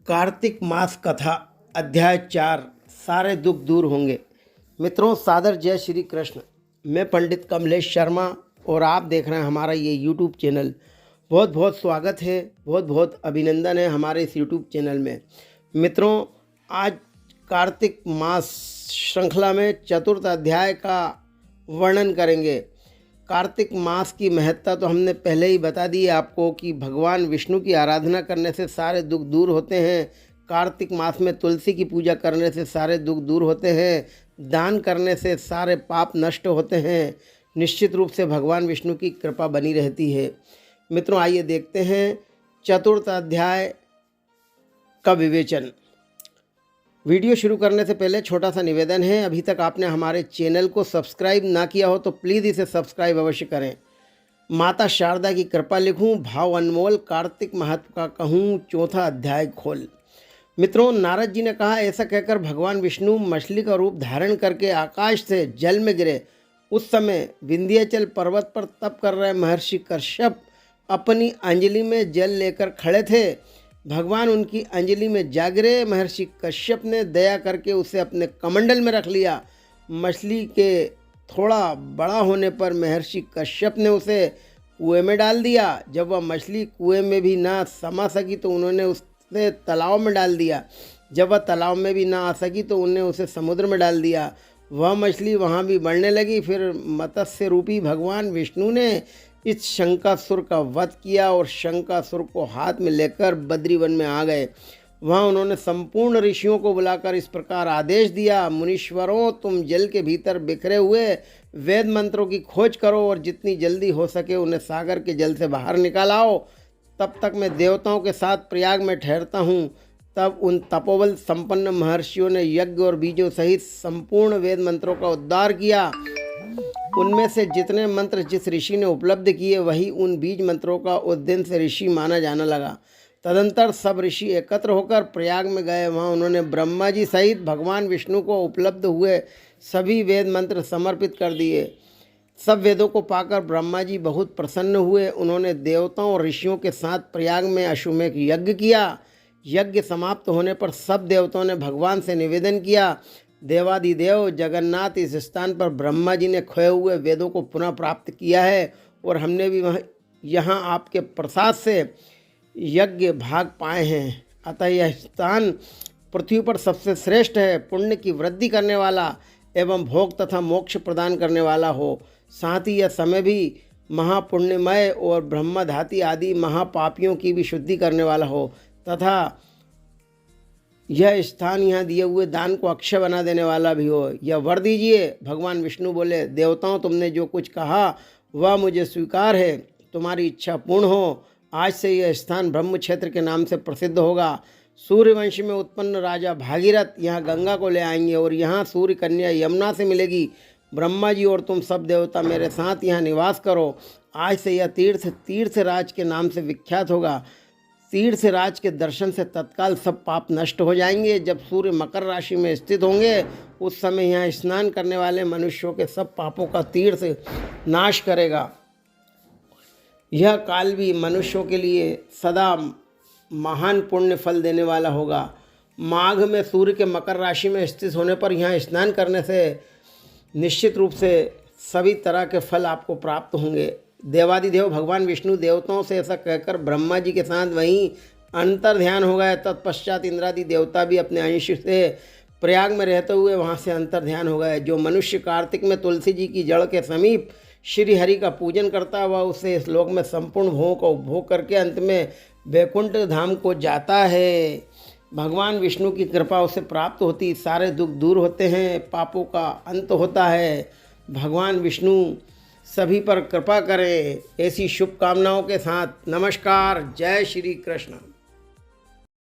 कार्तिक मास कथा अध्याय 4 सारे दुख दूर होंगे। मित्रों, सादर जय श्री कृष्ण। मैं पंडित कमलेश शर्मा और आप देख रहे हैं हमारा ये यूट्यूब चैनल। बहुत बहुत स्वागत है, बहुत बहुत अभिनंदन है हमारे इस यूट्यूब चैनल में। मित्रों, आज कार्तिक मास श्रृंखला में चतुर्थ अध्याय का वर्णन करेंगे। कार्तिक मास की महत्ता तो हमने पहले ही बता दी है आपको कि भगवान विष्णु की आराधना करने से सारे दुख दूर होते हैं। कार्तिक मास में तुलसी की पूजा करने से सारे दुख दूर होते हैं। दान करने से सारे पाप नष्ट होते हैं। निश्चित रूप से भगवान विष्णु की कृपा बनी रहती है। मित्रों, आइए देखते हैं चतुर्थ अध्याय का विवेचन। वीडियो शुरू करने से पहले छोटा सा निवेदन है, अभी तक आपने हमारे चैनल को सब्सक्राइब ना किया हो तो प्लीज़ इसे सब्सक्राइब अवश्य करें। माता शारदा की कृपा लिखूं, भाव अनमोल, कार्तिक महत्व का कहूं, चौथा अध्याय खोल। मित्रों, नारद जी ने कहा, ऐसा कहकर भगवान विष्णु मछली का रूप धारण करके आकाश से जल में गिरे। उस समय विंध्याचल पर्वत पर तप कर रहे महर्षि कश्यप अपनी अंजलि में जल लेकर खड़े थे। भगवान उनकी अंजलि में जा गिरे। महर्षि कश्यप ने दया करके उसे अपने कमंडल में रख लिया। मछली के थोड़ा बड़ा होने पर महर्षि कश्यप ने उसे कुएं में डाल दिया। जब वह मछली कुएं में भी ना समा सकी तो उन्होंने उसे तालाब में डाल दिया। जब वह तालाब में भी ना आ सकी तो उन्होंने उसे समुद्र में डाल दिया। वह मछली वहाँ भी बढ़ने लगी। फिर मत्स्य रूपी भगवान विष्णु ने इस शंकासुर का वध किया और शंकासुर को हाथ में लेकर बद्रीवन में आ गए। वहाँ उन्होंने संपूर्ण ऋषियों को बुलाकर इस प्रकार आदेश दिया, मुनीश्वरों, तुम जल के भीतर बिखरे हुए वेद मंत्रों की खोज करो और जितनी जल्दी हो सके उन्हें सागर के जल से बाहर निकाल आओ। तब तक मैं देवताओं के साथ प्रयाग में ठहरता हूँ। तब उन तपोबल संपन्न महर्षियों ने यज्ञ और बीजों सहित संपूर्ण वेद मंत्रों का उद्धार किया। उनमें से जितने मंत्र जिस ऋषि ने उपलब्ध किए वही उन बीज मंत्रों का उस दिन से ऋषि माना जाने लगा। तदंतर सब ऋषि एकत्र होकर प्रयाग में गए। वहाँ उन्होंने ब्रह्मा जी सहित भगवान विष्णु को उपलब्ध हुए सभी वेद मंत्र समर्पित कर दिए। सब वेदों को पाकर ब्रह्मा जी बहुत प्रसन्न हुए। उन्होंने देवताओं और ऋषियों के साथ प्रयाग में अश्वमेध यज्ञ किया। यज्ञ समाप्त होने पर सब देवताओं ने भगवान से निवेदन किया, देवादिदेव जगन्नाथ, इस स्थान पर ब्रह्मा जी ने खोए हुए वेदों को पुनः प्राप्त किया है और हमने भी यहाँ आपके प्रसाद से यज्ञ भाग पाए हैं। अतः यह स्थान पृथ्वी पर सबसे श्रेष्ठ है, पुण्य की वृद्धि करने वाला एवं भोग तथा मोक्ष प्रदान करने वाला हो। साथ ही यह समय भी महापुण्यमय और ब्रह्मधाती आदि महापापियों की भी शुद्धि करने वाला हो तथा यह स्थान यहाँ दिए हुए दान को अक्षय बना देने वाला भी हो। यह वर दीजिए। भगवान विष्णु बोले, देवताओं, तुमने जो कुछ कहा वह मुझे स्वीकार है। तुम्हारी इच्छा पूर्ण हो। आज से यह स्थान ब्रह्म क्षेत्र के नाम से प्रसिद्ध होगा। सूर्यवंश में उत्पन्न राजा भागीरथ यहाँ गंगा को ले आएंगे और यहाँ सूर्य कन्या यमुना से मिलेगी। ब्रह्मा जी और तुम सब देवता मेरे साथ यहाँ निवास करो। आज से यह तीर्थ राज के नाम से विख्यात होगा। तीर्थ राज के दर्शन से तत्काल सब पाप नष्ट हो जाएंगे। जब सूर्य मकर राशि में स्थित होंगे उस समय यहाँ स्नान करने वाले मनुष्यों के सब पापों का तीर्थ नाश करेगा। यह काल भी मनुष्यों के लिए सदा महान पुण्य फल देने वाला होगा। माघ में सूर्य के मकर राशि में स्थित होने पर यहाँ स्नान करने से निश्चित रूप से सभी तरह के फल आपको प्राप्त होंगे। देवादिदेव भगवान विष्णु देवताओं से ऐसा कहकर ब्रह्मा जी के साथ वहीं अंतर ध्यान हो गए। तत्पश्चात इंद्रादि देवता भी अपने अंश से प्रयाग में रहते हुए वहाँ से अंतर ध्यान हो गए। जो मनुष्य कार्तिक में तुलसी जी की जड़ के समीप श्री हरि का पूजन करता है वह उससे इस लोक में संपूर्ण भोगों का उपभोग करके अंत में वैकुंठ धाम को जाता है। भगवान विष्णु की कृपा उसे प्राप्त होती, सारे दुख दूर होते हैं, पापों का अंत होता है। भगवान विष्णु सभी पर कृपा करें। ऐसी शुभकामनाओं के साथ नमस्कार। जय श्री कृष्ण।